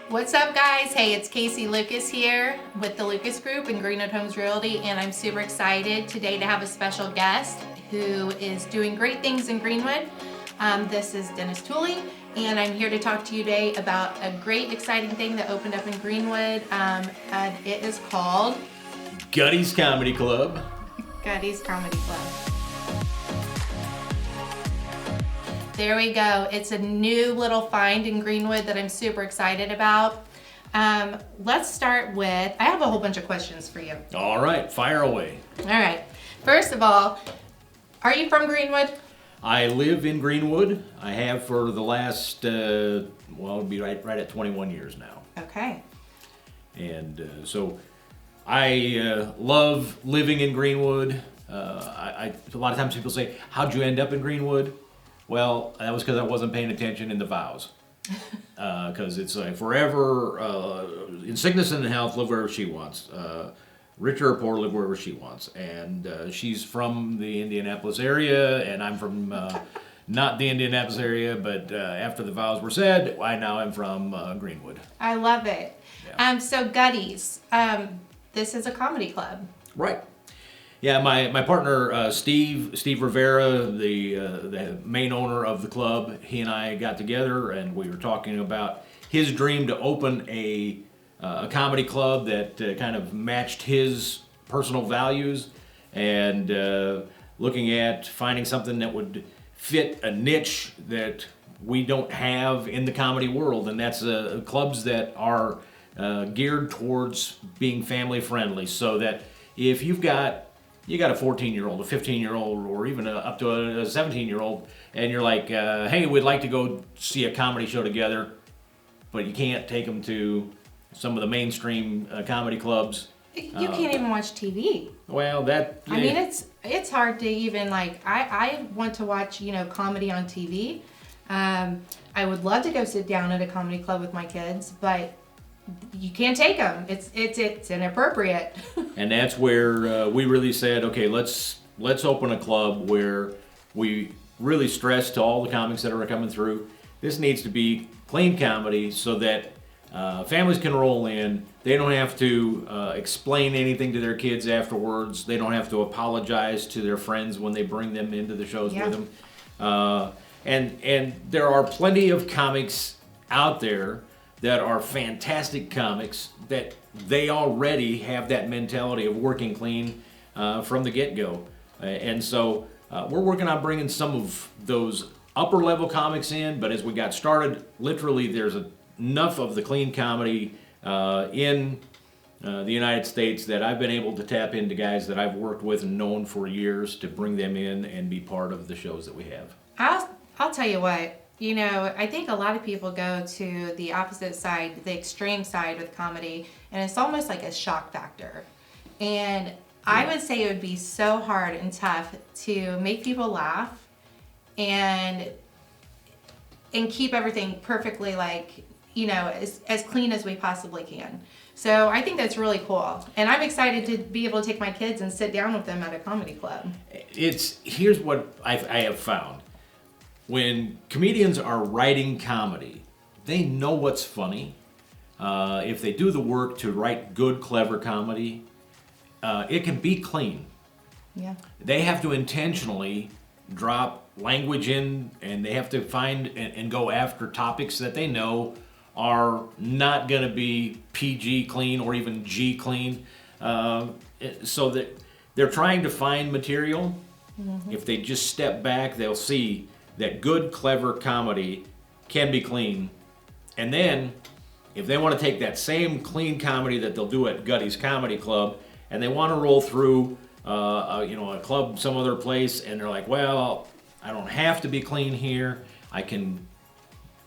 What's up, guys? Hey, it's Casey Lucas here with the Lucas Group and Greenwood Homes Realty, and I'm super excited today to have a special guest who is doing great things in Greenwood. This is Dennis Tooley, and I'm here to talk to you today about a great, exciting thing that opened up in Greenwood. And it is called Gutty's Comedy Club. Gutty's Comedy Club. There we go. It's a new little find in Greenwood that I'm super excited about. Let's start with, I have a whole bunch of questions for you. All right, fire away. All right. First of all, are you from Greenwood? I live in Greenwood. I have for the last, it'll be right at 21 years now. Okay. And so I love living in Greenwood. A lot of times people say, how'd you end up in Greenwood? Well, that was because I wasn't paying attention in the vows. Because it's like forever, in sickness and in health, live wherever she wants. Rich or poor, live wherever she wants. And she's from the Indianapolis area, and I'm from not the Indianapolis area, but after the vows were said, I now am from Greenwood. I love it. Yeah. So Gutty's, this is a comedy club. Right. Yeah, my partner Steve Rivera, the main owner of the club, he and I got together and we were talking about his dream to open a comedy club that kind of matched his personal values, and looking at finding something that would fit a niche that we don't have in the comedy world, and that's clubs that are geared towards being family friendly, so that if you got a 14-year-old, a 15-year-old, or even up to a 17-year-old, and you're like, hey, we'd like to go see a comedy show together, but you can't take them to some of the mainstream comedy clubs. You can't even watch TV. Well, that... Yeah. I mean, it's hard to even, I want to watch, comedy on TV. I would love to go sit down at a comedy club with my kids, but you can't take them. It's inappropriate. And that's where we really said, okay, let's open a club where we really stress to all the comics that are coming through, this needs to be clean comedy so that families can roll in. They don't have to explain anything to their kids afterwards. They don't have to apologize to their friends when they bring them into the shows with them. And there are plenty of comics out there that are fantastic comics that they already have that mentality of working clean from the get-go. And so we're working on bringing some of those upper level comics in, but as we got started, literally there's enough of the clean comedy in the United States that I've been able to tap into guys that I've worked with and known for years to bring them in and be part of the shows that we have. I'll tell you what. I think a lot of people go to the opposite side, the extreme side with comedy, and it's almost like a shock factor. And I would say it would be so hard and tough to make people laugh and keep everything perfectly as clean as we possibly can. So I think that's really cool. And I'm excited to be able to take my kids and sit down with them at a comedy club. Here's what I have found. When comedians are writing comedy, they know what's funny. If they do the work to write good, clever comedy, it can be clean. Yeah. They have to intentionally drop language in, and they have to find and go after topics that they know are not going to be PG clean or even G clean. So that they're trying to find material. Mm-hmm. If they just step back, they'll see that good, clever comedy can be clean. And then, if they want to take that same clean comedy that they'll do at Gutty's Comedy Club, and they want to roll through, a club some other place, and they're like, well, I don't have to be clean here. I can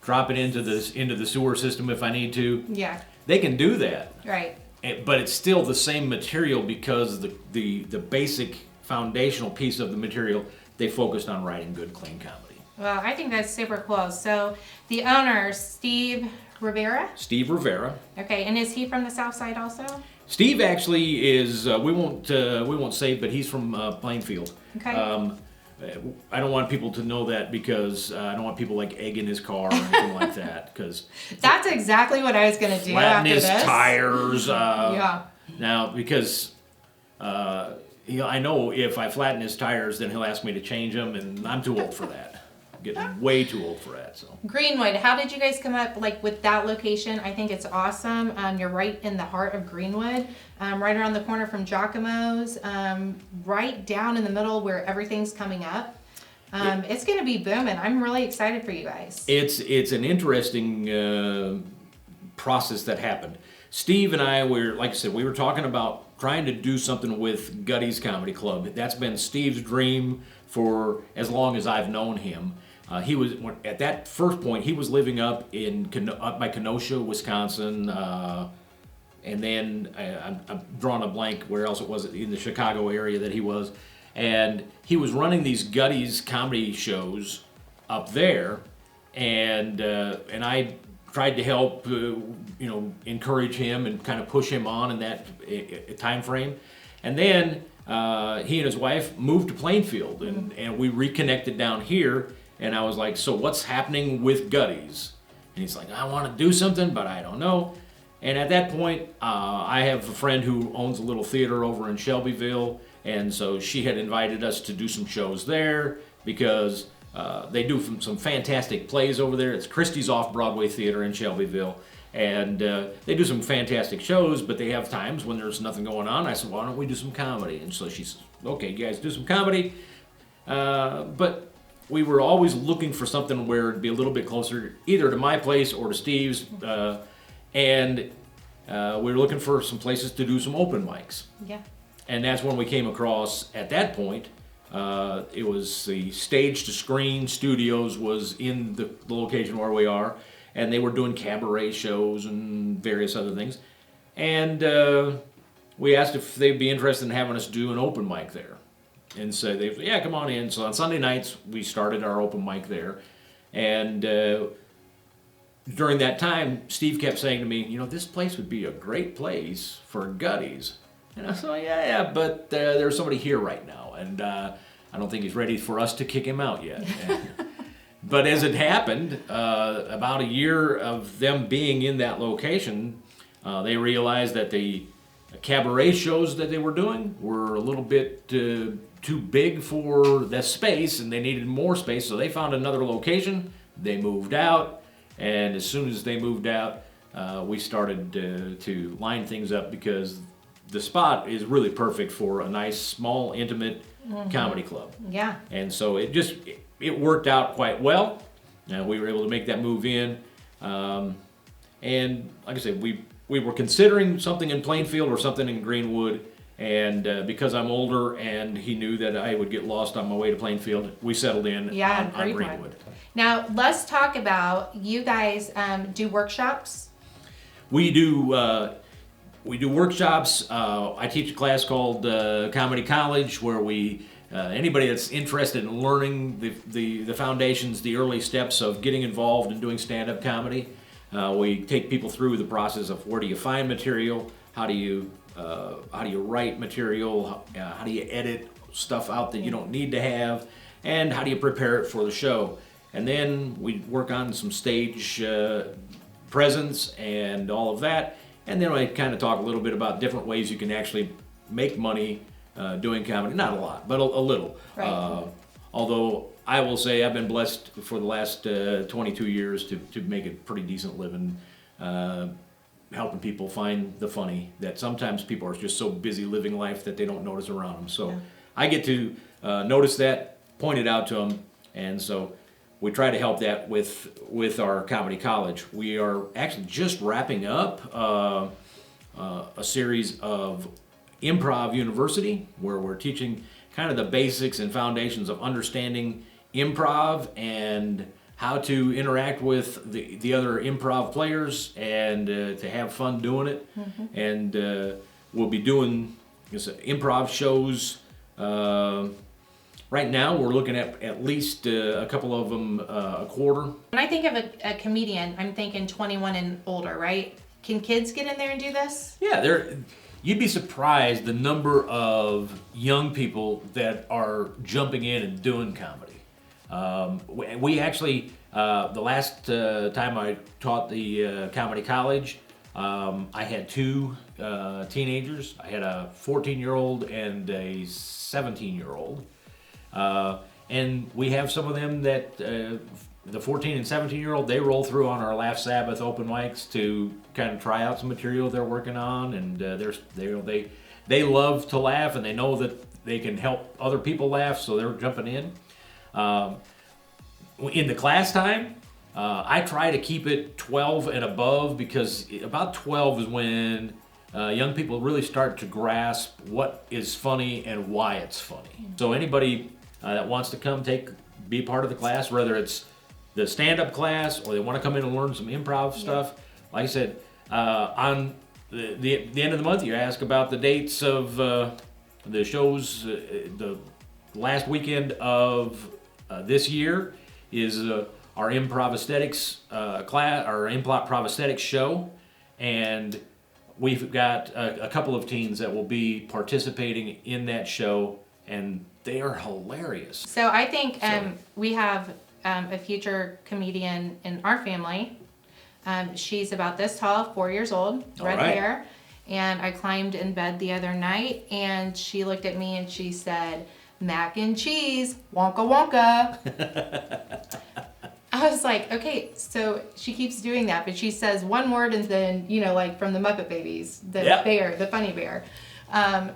drop it into the sewer system if I need to. Yeah. They can do that. Right. But it's still the same material because the basic foundational piece of the material, they focused on writing good, clean comedy. Well, I think that's super cool. So the owner, Steve Rivera? Steve Rivera. Okay, and is he from the South Side also? Steve actually is, we won't say, but he's from Plainfield. Okay. I don't want people to know that because I don't want people like egging his car or anything like that. Because that's exactly what I was going to do flatten after his this. tires. Yeah. Now, because I know if I flatten his tires, then he'll ask me to change them, and I'm too old for that. Getting way too old for that. So Greenwood, how did you guys come up like with that location? I think it's awesome. You're right in the heart of Greenwood, right around the corner from Giacomo's, right down in the middle where everything's coming up. It's going to be booming. I'm really excited for you guys. it's an interesting process that happened. Steve and I were, like I said, we were talking about trying to do something with Gutty's Comedy Club. That's been Steve's dream for as long as I've known him. He was at that first point. He was living up by Kenosha, Wisconsin, and then I'm drawing a blank where else it was in the Chicago area that he was, and he was running these Gutty's comedy shows up there, and I tried to help, encourage him and kind of push him on in that time frame, and then he and his wife moved to Plainfield, and we reconnected down here. And I was like, so what's happening with Guttys? And he's like, I want to do something, but I don't know. And at that point, I have a friend who owns a little theater over in Shelbyville, and so she had invited us to do some shows there because they do some fantastic plays over there. It's Christie's Off-Broadway Theater in Shelbyville, and they do some fantastic shows, but they have times when there's nothing going on. I said, why don't we do some comedy? And so she says, okay, you guys do some comedy, but we were always looking for something where it'd be a little bit closer, either to my place or to Steve's, and we were looking for some places to do some open mics. Yeah. And that's when we came across, at that point, it was the Stage to Screen Studios was in the location where we are, and they were doing cabaret shows and various other things. And we asked if they'd be interested in having us do an open mic there. And so they said, yeah, come on in. So on Sunday nights, we started our open mic there. And during that time, Steve kept saying to me, this place would be a great place for Guttys. And I said, yeah, but there's somebody here right now. And I don't think he's ready for us to kick him out yet. But as it happened, about a year of them being in that location, they realized that the cabaret shows that they were doing were a little bit too big for the space, and they needed more space, so they found another location. They moved out, and as soon as they moved out, we started to line things up because the spot is really perfect for a nice, small, intimate comedy club. Yeah. And so it worked out quite well. We were able to make that move in, and like I said, we were considering something in Plainfield or something in Greenwood, and because I'm older and he knew that I would get lost on my way to Plainfield, we settled in on Greenwood. Now, let's talk about, you guys do workshops? We do workshops. I teach a class called Comedy College where anybody that's interested in learning the foundations, the early steps of getting involved in doing stand-up comedy, we take people through the process of where do you find material, how do you write material, how do you edit stuff out that you don't need to have, and how do you prepare it for the show. And then we work on some stage presence and all of that. And then I kind of talk a little bit about different ways you can actually make money doing comedy. Not a lot, but a little. Right. Although I will say I've been blessed for the last 22 years to make a pretty decent living helping people find the funny, that sometimes people are just so busy living life that they don't notice around them. So I get to notice that, point it out to them, and so we try to help that with our Comedy College. We are actually just wrapping up a series of Improv University, where we're teaching kind of the basics and foundations of understanding improv and how to interact with the other improv players and to have fun doing it. And we'll be doing improv shows. Right now, we're looking at least a couple of them a quarter. When I think of a comedian, I'm thinking 21 and older, right? Can kids get in there and do this? Yeah, you'd be surprised the number of young people that are jumping in and doing comedy. We actually, the last time I taught the comedy college, I had two teenagers. I had a 14-year-old and a 17-year-old. And we have some of them that the 14 and 17-year-old, they roll through on our Laugh Sabbath open mics to kind of try out some material they're working on, and they love to laugh, and they know that they can help other people laugh, so they're jumping in. In the class time, I try to keep it 12 and above, because about 12 is when young people really start to grasp what is funny and why it's funny. So anybody that wants to come be part of the class, whether it's the stand-up class or they want to come in and learn some improv stuff, like I said, on the end of the month, you ask about the dates of the shows. The last weekend of this year is our improv aesthetics class, our improv aesthetics show, and we've got a couple of teens that will be participating in that show, and they are hilarious. So I think we have a future comedian in our family. She's about this tall, 4 years old, red hair. And I climbed in bed the other night, and she looked at me and she said, "Mac and cheese, wonka wonka." I was like, okay, so she keeps doing that, but she says one word and then, like from the Muppet Babies, the bear, the funny bear.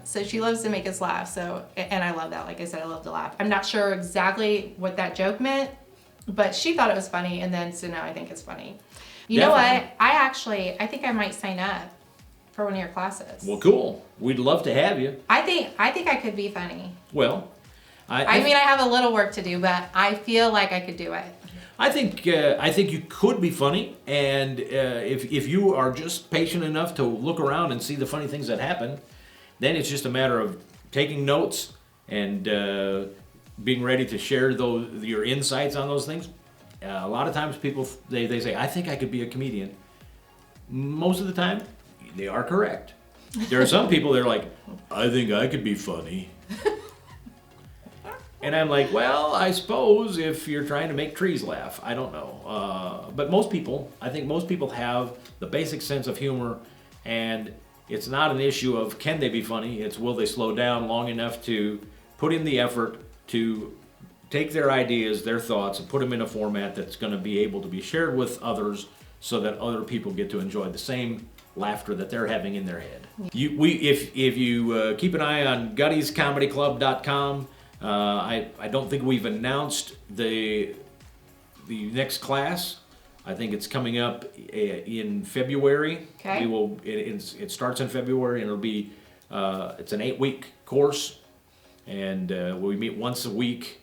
So she loves to make us laugh. So, and I love that. Like I said, I love to laugh. I'm not sure exactly what that joke meant, but she thought it was funny, and then so now I think it's funny. You know what? I think I might sign up for one of your classes. Well, cool. We'd love to have you. I think I could be funny. Well, I mean, I have a little work to do, but I feel like I could do it. I think you could be funny, and if you are just patient enough to look around and see the funny things that happen, then it's just a matter of taking notes and being ready to share your insights on those things. A lot of times people, they say, "I think I could be a comedian." Most of the time, they are correct. There are some people that are like, "I think I could be funny." And I'm like, well, I suppose if you're trying to make trees laugh, I don't know. But I think most people have the basic sense of humor, and it's not an issue of can they be funny, it's will they slow down long enough to put in the effort to take their ideas, their thoughts, and put them in a format that's going to be able to be shared with others so that other people get to enjoy the same laughter that they're having in their head. If you keep an eye on GuttysComedyClub.com, I don't think we've announced the next class. I think it's coming up in February. Okay. It starts in February, and it'll be it's an 8-week course, and we meet once a week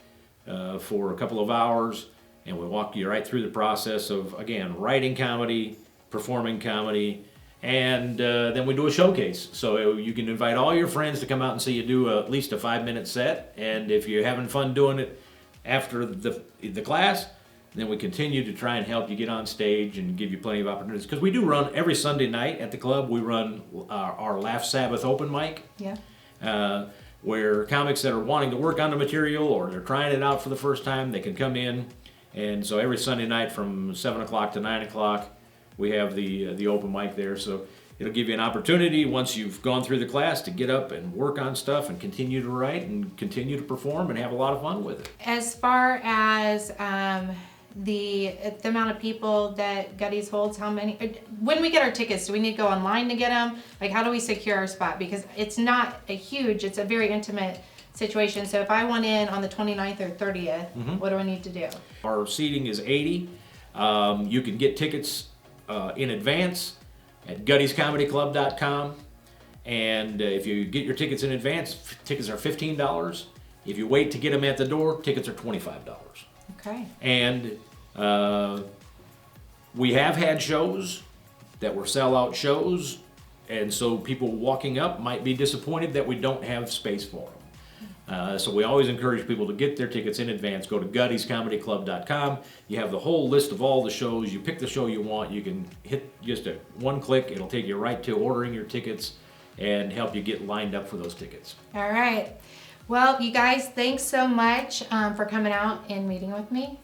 for a couple of hours, and we walk you right through the process of, again, writing comedy, performing comedy, and then we do a showcase. So you can invite all your friends to come out and see you do at least a 5-minute set, and if you're having fun doing it after the class, then we continue to try and help you get on stage and give you plenty of opportunities. Because we do run every Sunday night at the club, we run our Laugh Sabbath open mic. Yeah. Where comics that are wanting to work on the material or they're trying it out for the first time, they can come in. And so every Sunday night from 7 o'clock to 9 o'clock, we have the open mic there. So it'll give you an opportunity once you've gone through the class to get up and work on stuff and continue to write and continue to perform and have a lot of fun with it. As far as the amount of people that Gutty's holds, how many, when we get our tickets, do we need to go online to get them? Like, how do we secure our spot? Because it's not it's a very intimate situation. So if I want in on the 29th or 30th, what do I need to do? Our seating is 80. You can get tickets in advance at GuttysComedyClub.com. And if you get your tickets in advance, tickets are $15. If you wait to get them at the door, tickets are $25. Okay. And we have had shows that were sellout shows, and so people walking up might be disappointed that we don't have space for them. So we always encourage people to get their tickets in advance. Go to GuttysComedyClub.com. You have the whole list of all the shows. You pick the show you want. You can hit just one click. It'll take you right to ordering your tickets. and help you get lined up for those tickets. All right. Well, you guys, thanks so much for coming out and meeting with me.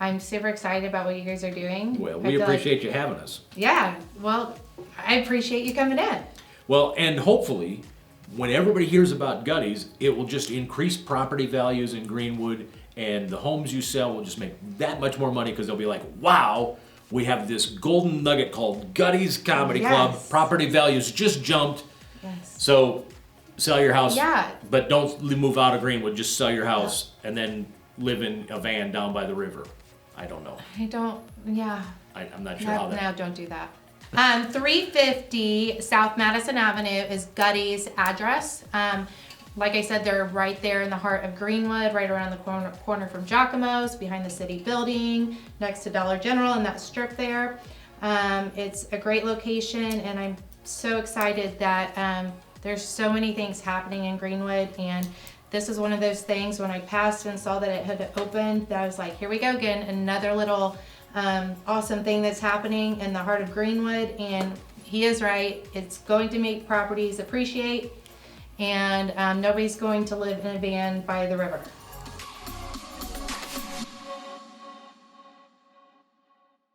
I'm super excited about what you guys are doing. Well, I we feel appreciate you having us. Yeah, well, I appreciate you coming in. Well, and hopefully, when everybody hears about Gutties, it will just increase property values in Greenwood, and the homes you sell will just make that much more money because they'll be like, wow, we have this golden nugget called Gutties Comedy Club. Yes. Property values just jumped. Yes. So sell your house, Yeah. but don't move out of Greenwood. Just sell your house and then live in a van down by the river. I don't know. I'm not sure how that. No, don't do that. 350 South Madison Avenue is Gutty's address. Like I said, they're right there in the heart of Greenwood, right around the corner from Giacomo's, behind the city building, next to Dollar General in that strip there. It's a great location, and I'm so excited that there's so many things happening in Greenwood, and this is one of those things when I passed and saw that it had opened that I was like, here we go again, another little awesome thing that's happening in the heart of Greenwood. And he is right, it's going to make properties appreciate, and nobody's going to live in a van by the river.